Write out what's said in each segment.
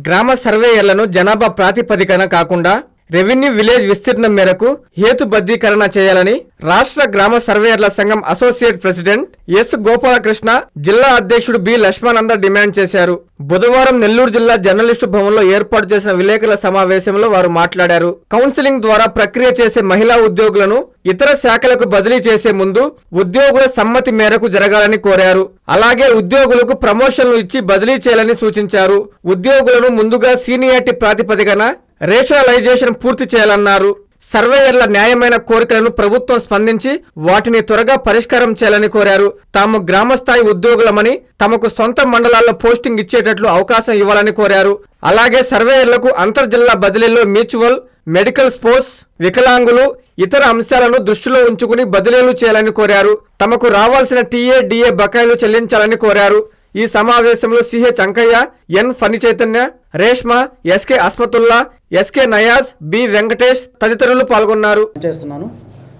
గ్రామ సర్వేయర్లను జనాభా ప్రాతిపదికన కాకుండా రెవెన్యూ విలేజ్ విస్తీర్ణం మేరకు హేతుబద్ధీకరణ చేయాలని రాష్ట్ర గ్రామ సర్వేయర్ల సంఘం అసోసియేట్ ప్రెసిడెంట్ ఎస్ గోపాలకృష్ణ, జిల్లా అధ్యక్షుడు బి లక్ష్మానంద డిమాండ్ చేశారు. బుధవారం నెల్లూరు జిల్లా జర్నలిస్టు భవన్లో ఏర్పాటు చేసిన విలేకరుల సమావేశంలో వారు మాట్లాడారు. కౌన్సిలింగ్ ద్వారా ప్రక్రియ చేసే మహిళా ఉద్యోగులను ఇతర శాఖలకు బదిలీ చేసే ముందు ఉద్యోగుల సమ్మతి మేరకు జరగాలని కోరారు. అలాగే ఉద్యోగులకు ప్రమోషన్లు ఇచ్చి బదిలీ చేయాలని సూచించారు. ఉద్యోగులను ముందుగా సీనియారిటీ ప్రాతిపదికన రేషనలైజేషన్ పూర్తి చేయాలన్నారు. సర్వేయర్ల న్యాయమైన కోరికలను ప్రభుత్వం స్పందించి వాటిని త్వరగా పరిష్కారం చేయాలని కోరారు. తాము గ్రామస్థాయి ఉద్యోగులమని తమకు సొంత మండలాల్లో పోస్టింగ్ ఇచ్చేటట్లు అవకాశం ఇవ్వాలని కోరారు. అలాగే సర్వేయర్లకు అంతర్జిల్లా బదిలీలో మ్యూచువల్, మెడికల్ స్పోర్ట్స్, వికలాంగులు, ఇతర అంశాలను దృష్టిలో ఉంచుకుని బదిలీలు చేయాలని కోరారు. తమకు రావాల్సిన టీఏ, డిఏ బకాయిలు చెల్లించాలని కోరారు. ఈ సమావేశంలో CH Ankaiah, N Phani Chaitanya, Reshma, SK Asmatulla, SK Nayaz, B Venkatesh తదితరులు పాల్గొన్నారు.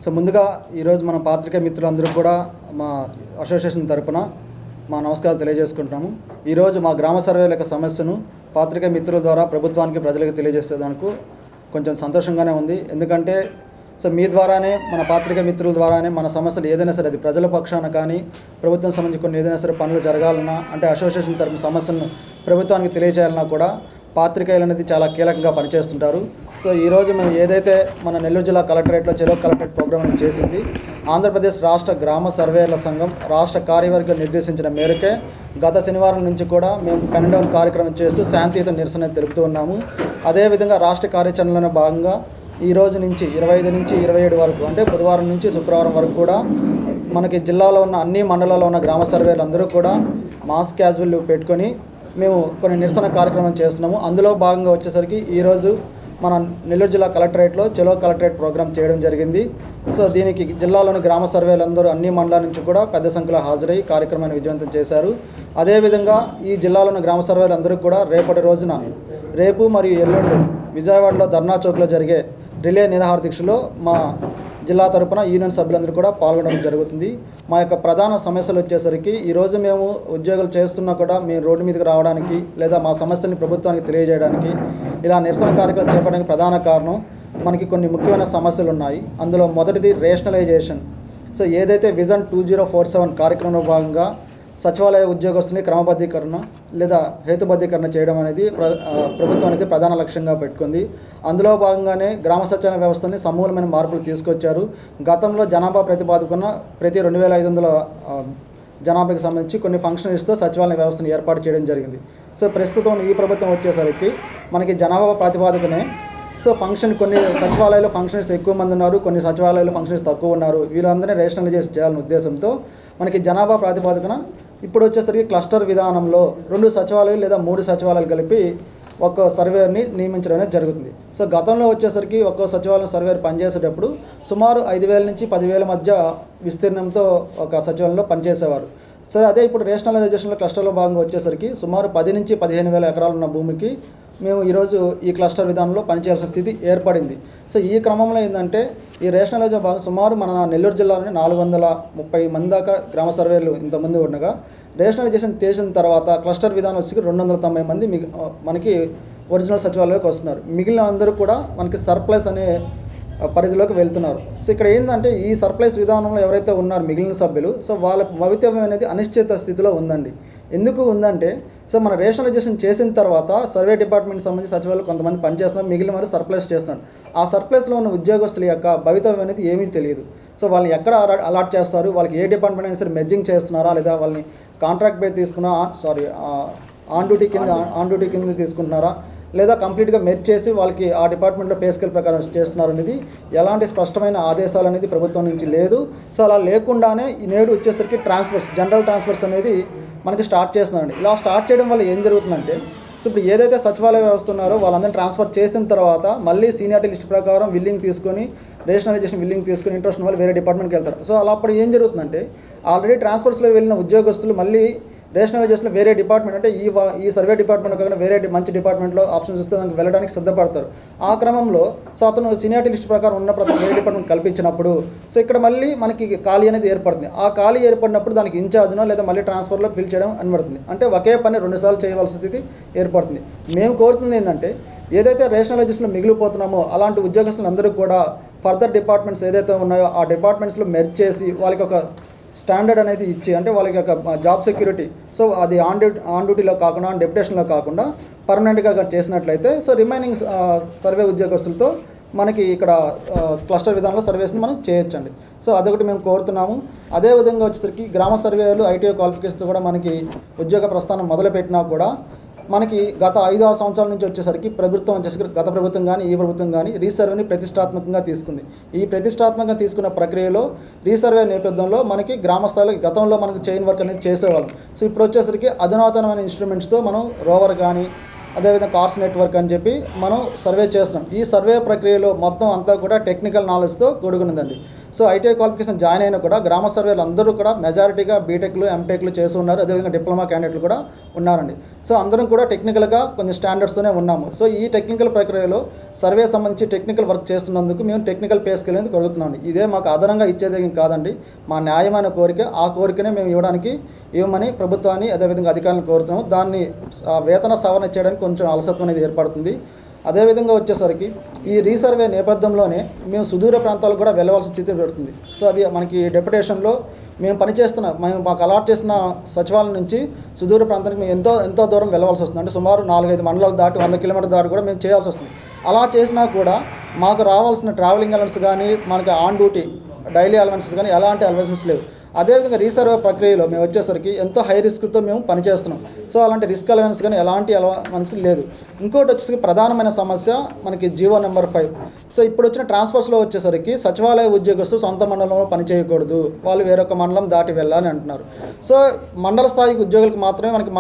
సో ముందుగా ఈరోజు మన పాత్రికేయ మిత్రులందరూ కూడా మా అసోసియేషన్ తరపున మా నమస్కారాలు తెలియజేసుకుంటున్నాము. ఈరోజు మా గ్రామ సర్వేల యొక్క సమస్యను పాత్రికేయ మిత్రుల ద్వారా ప్రభుత్వానికి, ప్రజలకు తెలియజేసేదానికి కొంచెం సంతోషంగానే ఉంది. ఎందుకంటే సో మీ ద్వారానే, మన పాత్రికేయ మిత్రుల ద్వారానే మన సమస్యలు ఏదైనా సరే, అది ప్రజల పక్షాన కానీ ప్రభుత్వం సంబంధించి కొన్ని ఏదైనా సరే పనులు జరగాలన్నా, అంటే అసోసియేషన్ తరపున సమస్యలను ప్రభుత్వానికి తెలియజేయాలన్నా కూడా పాత్రికేయులు అనేది చాలా కీలకంగా పనిచేస్తుంటారు. సో ఈరోజు మేము ఏదైతే మన నెల్లూరు జిల్లా కలెక్టరేట్లో చెలో కలెక్టరేట్ ప్రోగ్రామ్ చేసింది, ఆంధ్రప్రదేశ్ రాష్ట్ర గ్రామ సర్వేయర్ల సంఘం రాష్ట్ర కార్యవర్గం నిర్దేశించిన మేరకే గత శనివారం నుంచి కూడా మేము పెన్ డౌన్ కార్యక్రమం చేస్తూ శాంతియుత నిరసన తెలుపుతూ ఉన్నాము. అదేవిధంగా రాష్ట్ర కార్యాచరణలో భాగంగా ఈ రోజు నుంచి 25 నుంచి 27 వరకు, అంటే బుధవారం నుంచి శుక్రవారం వరకు కూడా మనకి జిల్లాలో ఉన్న అన్ని మండలాల్లో ఉన్న గ్రామ సర్వేలు అందరూ కూడా మాస్ క్యాజువల్ పెట్టుకొని మేము కొన్ని నిరసన కార్యక్రమం చేస్తున్నాము. అందులో భాగంగా వచ్చేసరికి ఈరోజు మన నెల్లూరు జిల్లా కలెక్టరేట్లో చెలో కలెక్టరేట్ ప్రోగ్రాం చేయడం జరిగింది. సో దీనికి జిల్లాలోని గ్రామ సర్వేలందరూ అన్ని మండలాల నుంచి కూడా పెద్ద సంఖ్యలో హాజరై కార్యక్రమాన్ని విజయవంతం చేశారు. అదేవిధంగా ఈ జిల్లాలోని గ్రామ సర్వేలందరూ కూడా రేపటి రోజున, రేపు మరియు ఎల్లుండి విజయవాడలో ధర్నా చౌక్లో జరిగే రిలే నిరాహార దీక్షలో మా జిల్లా తరపున యూనియన్ సభ్యులందరూ కూడా పాల్గొనడం జరుగుతుంది. మా యొక్క ప్రధాన సమస్యలు వచ్చేసరికి ఈరోజు మేము ఉద్యోగాలు చేస్తున్నా కూడా మేము రోడ్డు మీదకి రావడానికి, లేదా మా సమస్యల్ని ప్రభుత్వానికి తెలియజేయడానికి, ఇలా నిరసన కార్యక్రమం చేపట్టడానికి ప్రధాన కారణం మనకి కొన్ని ముఖ్యమైన సమస్యలు ఉన్నాయి. అందులో మొదటిది రేషనలైజేషన్. సో ఏదైతే విజన్ 2047 కార్యక్రమంలో భాగంగా సచివాలయ ఉద్యోగస్తుని క్రమబద్ధీకరణ లేదా హేతుబద్ధీకరణ చేయడం అనేది ప్రభుత్వం అనేది ప్రధాన లక్ష్యంగా పెట్టుకుంది. అందులో భాగంగానే గ్రామ సచివాలయ వ్యవస్థని సమూలమైన మార్పులు తీసుకొచ్చారు. గతంలో జనాభా ప్రతిపాదన ప్రతి 2500 జనాభాకి సంబంధించి కొన్ని ఫంక్షనరీస్తో సచివాలయ వ్యవస్థను ఏర్పాటు చేయడం జరిగింది. సో ప్రస్తుతం ఈ ప్రభుత్వం వచ్చేసరికి మనకి జనాభా ప్రాతిపాదికనే సో కొన్ని సచివాలయాల్లో ఫంక్షనరీస్ ఎక్కువ మంది ఉన్నారు, కొన్ని సచివాలయాల్లో ఫంక్షనరీస్ తక్కువ ఉన్నారు. వీళ్ళందరినీ రేషనలైజ్ చేయాలనే ఉద్దేశంతో మనకి జనాభా ప్రాతిపాదికన ఇప్పుడు వచ్చేసరికి క్లస్టర్ విధానంలో 2 సచివాలయాలు లేదా 3 సచివాలయాలు కలిపి ఒక్కో సర్వేయర్ని నియమించడం అనేది జరుగుతుంది. సో గతంలో వచ్చేసరికి ఒక్కో సచివాలయం సర్వేయర్ పనిచేసేటప్పుడు సుమారు 5,000 నుంచి 10,000 మధ్య విస్తీర్ణంతో ఒక సచివాలయంలో పనిచేసేవారు. సరే, అదే ఇప్పుడు రేషనలైజేషన్లో క్లస్టర్లో భాగంగా వచ్చేసరికి సుమారు 10 నుంచి 15,000 ఎకరాలు ఉన్న భూమికి మేము ఈరోజు ఈ క్లస్టర్ విధానంలో పనిచేయాల్సిన స్థితి ఏర్పడింది. సో ఈ క్రమంలో ఏంటంటే ఈ రేషనలైజేషన్ భాగం సుమారు మన నెల్లూరు జిల్లాలోని 430 మంది దాకా గ్రామ సర్వేలు ఇంతమంది ఉండగా, రేషనలైజేషన్ చేసిన తర్వాత క్లస్టర్ విధానం వచ్చి 290 మంది మనకి ఒరిజినల్ సచివాలయంలోకి వస్తున్నారు. మిగిలిన అందరూ కూడా మనకి సర్ప్లస్ అనే పరిధిలోకి వెళ్తున్నారు. సో ఇక్కడ ఏంటంటే ఈ సర్ప్లస్ విధానంలో ఎవరైతే ఉన్నారో మిగిలిన సభ్యులు, సో వాళ్ళ భవితవ్యం అనేది అనిశ్చిత స్థితిలో ఉందండి. ఎందుకు ఉందంటే సో మన రేషనలైజేషన్ చేసిన తర్వాత సర్వే డిపార్ట్మెంట్ సంబంధించి సచివాలయాలు కొంతమంది పనిచేస్తున్నారు, మిగిలిన వారు సర్ప్లస్ చేస్తున్నారు. ఆ సర్ప్లస్లో ఉన్న ఉద్యోగస్తుల యొక్క భవితవ్యం అనేది ఏమీ తెలియదు. సో వాళ్ళని ఎక్కడ అలాట్ చేస్తారు, వాళ్ళకి ఏ డిపార్ట్మెంట్ అయినా సరే మెర్జింగ్ చేస్తున్నారా, లేదా వాళ్ళని కాంట్రాక్ట్ పే తీసుకున్నా ఆన్ డ్యూటీ కింద తీసుకుంటున్నారా, లేదా కంప్లీట్గా మెర్జ్ చేసి వాళ్ళకి ఆ డిపార్ట్మెంట్లో పే స్కేల్ ప్రకారం చేస్తున్నారు అనేది ఎలాంటి స్పష్టమైన ఆదేశాలు అనేది ప్రభుత్వం నుంచి లేదు. సో అలా లేకుండానే ఈ నేడు వచ్చేసరికి జనరల్ ట్రాన్స్ఫర్స్ అనేది మనకి స్టార్ట్ చేస్తున్నారండి. ఇలా స్టార్ట్ చేయడం వల్ల ఏం జరుగుతుందంటే, సో ఇప్పుడు ఏదైతే సచివాలయ వ్యవస్థ ఉన్నారో వాళ్ళందరినీ ట్రాన్స్ఫర్ చేసిన తర్వాత మళ్ళీ సీనియారిటీ లిస్ట్ ప్రకారం విల్లింగ్ తీసుకొని, రేషనలైజేషన్ విల్లింగ్ తీసుకొని ఇంట్రెస్ట్ ఉన్న వాళ్ళు వేరే డిపార్ట్మెంట్కి వెళ్తారు. సో అలా అప్పుడు ఏం జరుగుతుందంటే, ఆల్రెడీ ట్రాన్స్ఫర్స్లో వెళ్ళిన ఉద్యోగస్తులు మళ్ళీ రేషనలైజేషన్లో వేరే డిపార్ట్మెంట్ అంటే ఈ సర్వే డిపార్ట్మెంట్ కాకుండా వేరే మంచి డిపార్ట్మెంట్లో ఆప్షన్స్ ఇస్తే దానికి వెళ్ళడానికి సిద్ధపడతారు. ఆ క్రమంలో సో అతను సీనియారిటీ లిస్ట్ ప్రకారం ఉన్నప్పుడు అతను వేరే డిపార్ట్మెంట్ కల్పించినప్పుడు సో ఇక్కడ మళ్ళీ మనకి ఖాళీ అనేది ఏర్పడుతుంది. ఆ ఖాళీ ఏర్పడినప్పుడు దానికి ఇన్ఛార్జ్నో లేదా మళ్ళీ ట్రాన్స్ఫర్లో ఫిల్ చేయడం అనబడుతుంది. అంటే ఒకే పని 2 సార్లు చేయవలసిన స్థితి ఏర్పడుతుంది. మేము కోరుతుంది ఏంటంటే ఏదైతే రేషనలైజేషన్లో మిగిలిపోతున్నామో అలాంటి ఉద్యోగస్తులందరూ కూడా ఫర్దర్ డిపార్ట్మెంట్స్ ఏదైతే ఉన్నాయో ఆ డిపార్ట్మెంట్స్లో మెర్జ్ చేసి వాళ్ళకి ఒక స్టాండర్డ్ అనేది ఇచ్చి అంటే వాళ్ళకి ఒక జాబ్ సెక్యూరిటీ సో అది ఆన్ డ్యూటీలో కాకుండా ఆన్ డెప్యుటేషన్లో కాకుండా పర్మనెంట్గా చేసినట్లయితే సో రిమైనింగ్ సర్వే ఉద్యోగస్తులతో మనకి ఇక్కడ క్లస్టర్ విధానంలో సర్వేస్ని మనం చేయొచ్చండి. సో అదొకటి మేము కోరుతున్నాము. అదేవిధంగా వచ్చేసరికి గ్రామ సర్వేలు ఐటీఐ క్వాలిఫికేషన్తో కూడా మనకి ఉద్యోగ ప్రస్థానం మొదలుపెట్టినా కూడా మనకి గత 5-6 సంవత్సరాల నుంచి వచ్చేసరికి ప్రభుత్వం వచ్చేసరికి గత ప్రభుత్వం కానీ ఈ ప్రభుత్వం కానీ రీసర్వేని ప్రతిష్టాత్మకంగా తీసుకుంది. ఈ ప్రతిష్టాత్మకంగా తీసుకున్న ప్రక్రియలో రీసర్వే నేపథ్యంలో మనకి గ్రామ స్థాయిలో గతంలో మనకి చైన్ వర్క్ అనేది చేసేవాళ్ళం. సో ఇప్పుడు వచ్చేసరికి అధునాతనమైన ఇన్స్ట్రుమెంట్స్తో మనం రోవర్ కానీ అదేవిధంగా కార్స్ నెట్వర్క్ అని చెప్పి మనం సర్వే చేస్తున్నాం. ఈ సర్వే ప్రక్రియలో మొత్తం అంతా కూడా టెక్నికల్ నాలెడ్జ్తో కూడుకున్నదండి. సో ఐటీఐ క్వాలిఫికేషన్ జాయిన్ అయినా కూడా గ్రామ సర్వేలు అందరూ కూడా మెజారిటీగా బీటెక్లు ఎంటెక్లు చేసి ఉన్నారు. అదేవిధంగా డిప్లొమా క్యాండిడేట్లు కూడా ఉన్నారండి. సో అందరం కూడా టెక్నికల్గా కొంచెం స్టాండర్డ్స్తోనే ఉన్నాము. సో ఈ టెక్నికల్ ప్రక్రియలో సర్వే సంబంధించి టెక్నికల్ వర్క్ చేస్తున్నందుకు మేము టెక్నికల్ పే స్కేల్ అనేది కొడుతున్నామండి. ఇదే మాకు అదనంగా ఇచ్చేది కాదండి, మా న్యాయమైన కోరిక. ఆ కోరికనే మేము ఇవ్వమని ప్రభుత్వాన్ని అదేవిధంగా అధికారులను కోరుతున్నాము. దాన్ని వేతన సవరణ చేయడానికి కొంచెం అలసత్వం అనేది ఏర్పడుతుంది. అదేవిధంగా వచ్చేసరికి ఈ రీసర్వే నేపథ్యంలోనే మేము సుదూర ప్రాంతాలకు కూడా వెళ్ళవలసిన స్థితి పెడుతుంది. సో అది మనకి డెప్యుటేషన్లో మేము మాకు అలాట్ చేసిన సచివాలయం నుంచి సుదూర ప్రాంతానికి మేము ఎంతో దూరం వెళ్ళవలసి వస్తుంది. అంటే సుమారు 4-5 మండలాలు దాటి 100 కిలోమీటర్ల దాటి కూడా మేము చేయాల్సి వస్తుంది. అలా చేసినా కూడా మాకు రావాల్సిన ట్రావెలింగ్ అలవెన్స్ కానీ మనకి ఆన్ డ్యూటీ డైలీ అలవెన్సెస్ కానీ ఎలాంటి అలవెన్సెస్ లేవు. అదేవిధంగా రీసర్వే ప్రక్రియలో మేము వచ్చేసరికి ఎంతో హై రిస్క్తో మేము పనిచేస్తున్నాం. సో అలాంటి రిస్క్ అలవెన్స్ కానీ ఎలాంటి అలవెన్స్ లేదు. ఇంకోటి వచ్చేసరికి ప్రధానమైన సమస్య మనకి జీవో నెంబర్ 5. సో ఇప్పుడు వచ్చిన ట్రాన్స్ఫర్స్లో వచ్చేసరికి సచివాలయ ఉద్యోగస్తులు సొంత మండలంలో పనిచేయకూడదు, వాళ్ళు వేరొక మండలం దాటి వెళ్ళాలని అంటున్నారు. సో మండల స్థాయి ఉద్యోగులకు మాత్రమే మనకి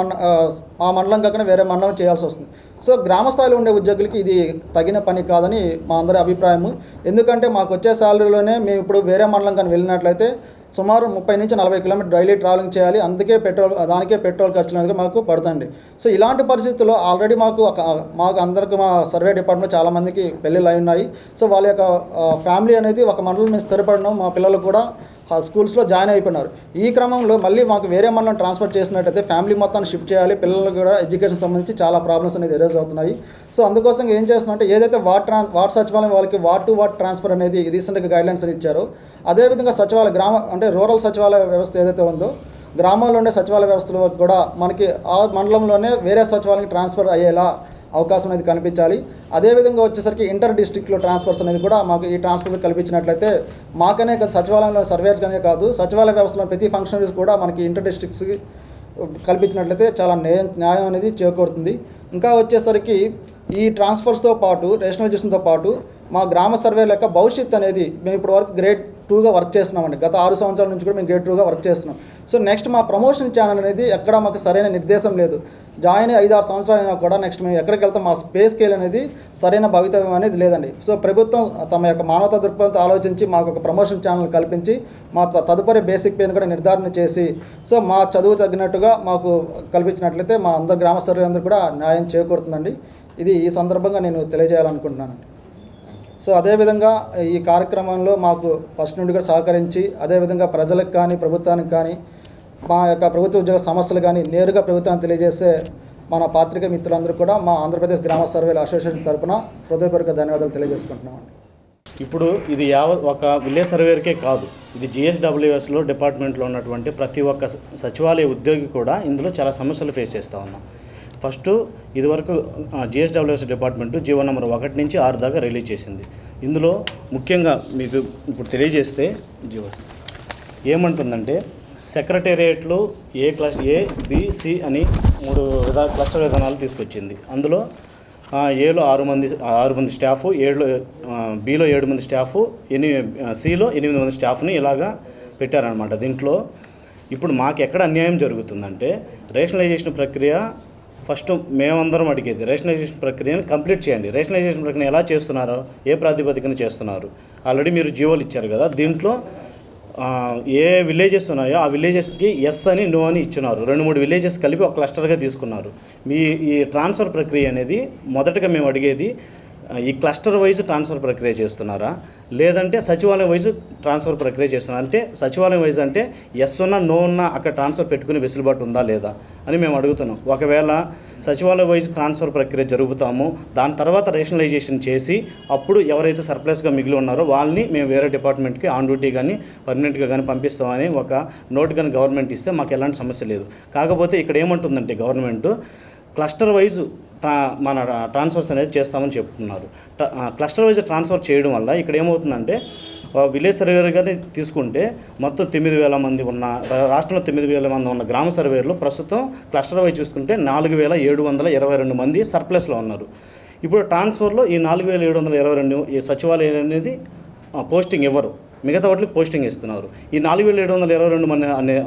ఆ మండలం కాకుండా వేరే మండలం చేయాల్సి వస్తుంది. సో గ్రామ స్థాయిలో ఉండే ఉద్యోగులకి ఇది తగిన పని కాదని మా అందరి అభిప్రాయము. ఎందుకంటే మాకు వచ్చే శాలరీలోనే మేము ఇప్పుడు వేరే మండలం కానీ వెళ్ళినట్లయితే సుమారు 30 నుంచి 40 కిలోమీటర్ డైలీ ట్రావెలింగ్ చేయాలి. అందుకే దానికే పెట్రోల్ ఖర్చులు అనేది మాకు పడుతుంది. సో ఇలాంటి పరిస్థితుల్లో ఆల్రెడీ మాకు అందరికీ మా సర్వే డిపార్ట్మెంట్ చాలామందికి పెళ్ళిళ్ళు అయి ఉన్నాయి. సో వాళ్ళ యొక్క ఫ్యామిలీ అనేది ఒక మండలం మీద స్థిరపడడం, మా పిల్లలు కూడా స్కూల్స్లో జాయిన్ అయిపోయినారు. ఈ క్రమంలో మళ్ళీ మాకు వేరే మండలం ట్రాన్స్ఫర్ చేసినట్టయితే ఫ్యామిలీ మొత్తాన్ని షిఫ్ట్ చేయాలి. పిల్లలకు కూడా ఎడ్యుకేషన్ సంబంధించి చాలా ప్రాబ్లమ్స్ అనేది ఎరేజ్ అవుతున్నాయి. సో అందుకోసం ఏం చేస్తున్నామంటే ఏదైతే వార్డ్ సచివాలయం వాళ్ళకి వార్డ్ టు వార్డ్ ట్రాన్స్ఫర్ అనేది రీసెంట్గా గైడ్లైన్స్ అనేది ఇచ్చారో అదేవిధంగా సచివాలయ అంటే రూరల్ సచివాలయ వ్యవస్థ ఏదైతే ఉందో గ్రామాల్లో ఉండే సచివాలయ వ్యవస్థలో కూడా మనకి ఆ మండలంలోనే వేరే సచివాలయానికి ట్రాన్స్ఫర్ అయ్యేలా అవకాశం అనేది కనిపించాలి. అదేవిధంగా వచ్చేసరికి ఇంటర్ డిస్ట్రిక్ట్లో ట్రాన్స్ఫర్స్ అనేది కూడా మాకు ఈ ట్రాన్స్ఫర్ కల్పించినట్లయితే మాకనే సచివాలయంలో సర్వేర్స్గానే కాదు సచివాలయ వ్యవస్థలో ప్రతి ఫంక్షనరీస్ కూడా మనకి ఇంటర్ డిస్ట్రిక్ట్స్కి కల్పించినట్లయితే చాలా న్యాయం అనేది చేకూరుతుంది. ఇంకా వచ్చేసరికి ఈ ట్రాన్స్ఫర్స్తో పాటు రేషనలైజేషన్తో పాటు మా గ్రామ సర్వేల యొక్క భవిష్యత్తు అనేది మేము ఇప్పుడు వరకు గ్రేడ్ 2గా వర్క్ చేస్తున్నామండి. గత 6 సంవత్సరాల నుంచి కూడా మేము గ్రేడ్ 2గా వర్క్ చేస్తున్నాం. సో నెక్స్ట్ మా ప్రమోషన్ ఛానల్ అనేది ఎక్కడ మాకు సరైన నిర్దేశం లేదు. జాయిన్ 5-6 సంవత్సరాలు అయినా కూడా నెక్స్ట్ మేము ఎక్కడికి వెళ్తాం మా పే స్కేల్ అనేది సరైన భవితవ్యం అనేది లేదండి. సో ప్రభుత్వం తమ యొక్క మానవతా దృక్పథంతో ఆలోచించి మాకు ఒక ప్రమోషన్ ఛానల్ కల్పించి మా తదుపరి బేసిక్ పేని కూడా నిర్ధారణ చేసి సో మా చదువు తగ్గినట్టుగా మాకు కల్పించినట్లయితే మా అందరు గ్రామ సర్వే అందరూ కూడా న్యాయం చేకూరుతుందండి. ఇది ఈ సందర్భంగా నేను తెలియజేయాలనుకుంటున్నానండి. సో అదేవిధంగా ఈ కార్యక్రమంలో మాకు ఫస్ట్ నుండి కూడా సహకరించి అదేవిధంగా ప్రజలకు కానీ ప్రభుత్వానికి కానీ మా యొక్క ప్రభుత్వ ఉద్యోగ సమస్యలు కానీ నేరుగా ప్రభుత్వాన్ని తెలియజేసే మన పాత్రికేయ మిత్రులందరూ కూడా మా ఆంధ్రప్రదేశ్ గ్రామ సర్వేల అసోసియేషన్ తరఫున హృదయపూర్వక ధన్యవాదాలు తెలియజేసుకుంటున్నామండి. ఇప్పుడు ఇది ఒక విలేజ్ సర్వేర్కే కాదు, ఇది GSWSలో డిపార్ట్మెంట్లో ఉన్నటువంటి ప్రతి ఒక్క సచివాలయ ఉద్యోగి కూడా ఇందులో చాలా సమస్యలు ఫేస్ చేస్తూ ఉన్నాం. ఫస్ట్ ఇదివరకు GSWS డిపార్ట్మెంటు జీవో నెంబర్ 1 నుంచి 6 దాకా రిలీజ్ చేసింది. ఇందులో ముఖ్యంగా మీకు ఇప్పుడు తెలియజేస్తే జీవో ఏమంటుందంటే సెక్రటేరియట్లు A, B, C అని 3 క్లస్టర్ విధానాలు తీసుకొచ్చింది. అందులో Aలో 6 మంది స్టాఫ్, Bలో 7 మంది స్టాఫ్, Cలో 8 మంది స్టాఫ్ని ఇలాగా పెట్టారనమాట. దీంట్లో ఇప్పుడు మాకు ఎక్కడ అన్యాయం జరుగుతుందంటే రేషనలైజేషన్ ప్రక్రియ ఫస్ట్ మేమందరం అడిగేది రేషనలైజేషన్ ప్రక్రియను కంప్లీట్ చేయండి. రేషనలైజేషన్ ప్రక్రియ ఎలా చేస్తున్నారో ఏ ప్రాతిపదికన చేస్తున్నారు ఆల్రెడీ మీరు జీవోలు ఇచ్చారు కదా, దీంట్లో ఏ విలేజెస్ ఉన్నాయో ఆ విలేజెస్కి ఎస్ అని నో అని ఇచ్చున్నారు. 2-3 విలేజెస్ కలిపి ఒక క్లస్టర్గా తీసుకున్నారు. ఈ ట్రాన్స్ఫర్ ప్రక్రియ అనేది మొదటగా మేము అడిగేది, ఈ క్లస్టర్ వైజ్ ట్రాన్స్ఫర్ ప్రక్రియ చేస్తున్నారా, లేదంటే సచివాలయం వైజ్ ట్రాన్స్ఫర్ ప్రక్రియ చేస్తున్నారా? అంటే సచివాలయం వైజ్ అంటే ఎస్ ఉన్నా నో ఉన్నా అక్కడ ట్రాన్స్ఫర్ పెట్టుకునే వెసులుబాటు ఉందా లేదా అని మేము అడుగుతున్నాం. ఒకవేళ సచివాలయం వైజ్ ట్రాన్స్ఫర్ ప్రక్రియ జరుపుతాము, దాని తర్వాత రేషనలైజేషన్ చేసి అప్పుడు ఎవరైతే సర్ప్లస్గా మిగిలి ఉన్నారో వాళ్ళని మేము వేరే డిపార్ట్మెంట్కి ఆన్ డ్యూటీ కానీ పర్మనెంట్గా కానీ పంపిస్తామని ఒక నోట్ కానీ గవర్నమెంట్ ఇస్తే మాకు ఎలాంటి సమస్య లేదు. కాకపోతే ఇక్కడ ఏమంటుందంటే గవర్నమెంట్ క్లస్టర్ వైజ్ మన ట్రాన్స్ఫర్స్ అనేది చేస్తామని చెప్తున్నారు. క్లస్టర్ వైజ్ ట్రాన్స్ఫర్ చేయడం వల్ల ఇక్కడ ఏమవుతుందంటే విలేజ్ సర్వేయర్ గారిని తీసుకుంటే మొత్తం 9,000 మంది ఉన్న రాష్ట్రంలో 9,000 మంది ఉన్న గ్రామ సర్వేయర్లు ప్రస్తుతం క్లస్టర్ వైజ్ చూసుకుంటే 4,722 మంది సర్ప్లస్లో ఉన్నారు. ఇప్పుడు ట్రాన్స్ఫర్లో ఈ 4,722 ఈ సచివాలయం అనేది పోస్టింగ్ ఇవ్వరు, మిగతా వాటికి పోస్టింగ్ ఇస్తున్నారు. ఈ 4,722 మంది అనే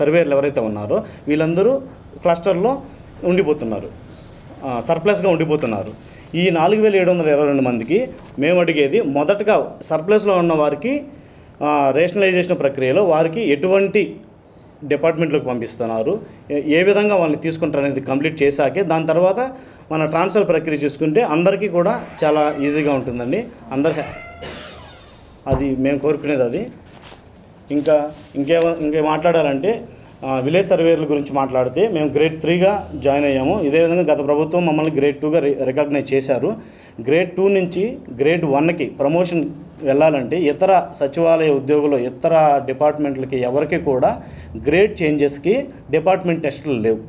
సర్వేయర్లు ఎవరైతే ఉన్నారో వీళ్ళందరూ క్లస్టర్లో ఉండిపోతున్నారు, సర్ప్లస్గా ఉండిపోతున్నారు. ఈ 4,722 మందికి మేము అడిగేది, మొదటగా సర్ప్లస్లో ఉన్న వారికి రేషనలైజేషన్ ప్రక్రియలో వారికి ఎటువంటి డిపార్ట్మెంట్లోకి పంపిస్తున్నారు, ఏ విధంగా వాళ్ళని తీసుకుంటారు అనేది కంప్లీట్ చేశాకే దాని తర్వాత మన ట్రాన్స్ఫర్ ప్రక్రియ చూసుకుంటే అందరికీ కూడా చాలా ఈజీగా ఉంటుందండి. అందరికీ అది మేము కోరుకునేది. అది ఇంకే మాట్లాడాలంటే విలేజ్ సర్వేయర్ల గురించి మాట్లాడితే మేము గ్రేడ్ 3గా జాయిన్ అయ్యాము. ఇదే విధంగా గత ప్రభుత్వం మమ్మల్ని గ్రేడ్ 2గా రికగ్నైజ్ చేశారు. గ్రేడ్ 2 నుంచి గ్రేడ్ 1కి ప్రమోషన్ వెళ్ళాలంటే ఇతర సచివాలయ ఉద్యోగులు ఇతర డిపార్ట్మెంట్లకి ఎవరికి కూడా గ్రేడ్ చేంజెస్కి డిపార్ట్మెంట్ టెస్టులు లేవు.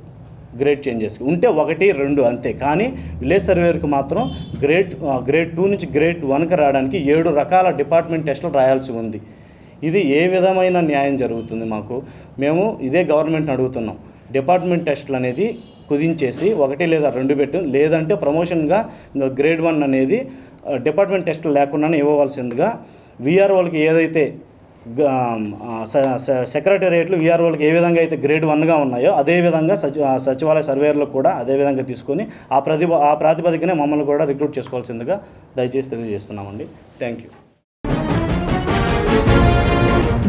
గ్రేడ్ చేంజెస్కి ఉంటే 1, 2 అంతే. కానీ విలేజ్ సర్వేయర్కి మాత్రం గ్రేడ్ 2 నుంచి గ్రేడ్ 1కి రావడానికి 7 రకాల డిపార్ట్మెంట్ టెస్టులు రాయాల్సి ఉంది. ఇది ఏ విధమైన న్యాయం జరుగుతుంది మాకు? మేము ఇదే గవర్నమెంట్ని అడుగుతున్నాం, డిపార్ట్మెంట్ టెస్టులు అనేది కుదించేసి 1 లేదా 2 పెట్టు, లేదంటే ప్రమోషన్గా గ్రేడ్ 1 అనేది డిపార్ట్మెంట్ టెస్టులు లేకుండానే ఇవ్వవలసిందిగా వీఆర్ఓలకి ఏదైతే సెక్రటేరియట్లు వీఆర్ఓలకి ఏ విధంగా అయితే గ్రేడ్ 1గా ఉన్నాయో అదేవిధంగా సచివాలయ సర్వేయర్లకు కూడా అదేవిధంగా తీసుకొని ఆ ప్రాతిపదికనే మమ్మల్ని కూడా రిక్రూట్ చేసుకోవాల్సిందిగా దయచేసి తెలియజేస్తున్నామండి. Thank you.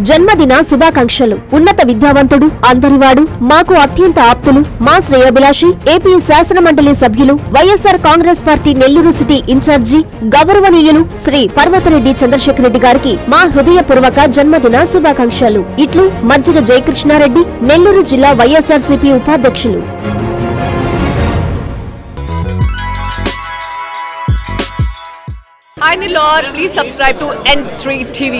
జన్మదిన శుభాకాంక్షలు. ఉన్నత విద్యావంతుడు, అందరివాడు, మాకు అత్యంత ఆప్తులు, మా శ్రేయోభిలాషి, ఏపీ శాసనమండలి సభ్యులు, YSR Congress party Nellore city incharge గౌరవనీయులు శ్రీ పర్వతరెడ్డి చంద్రశేఖర్ రెడ్డి గారికి మా హృదయపూర్వక జన్మదిన శుభాకాంక్షలు. ఇట్లు మజ్జిగ జయకృష్ణారెడ్డి, నెల్లూరు జిల్లా వైఎస్ఆర్సీపీ ఉపాధ్యక్షులు. Hi Nilor, please subscribe to N3 TV.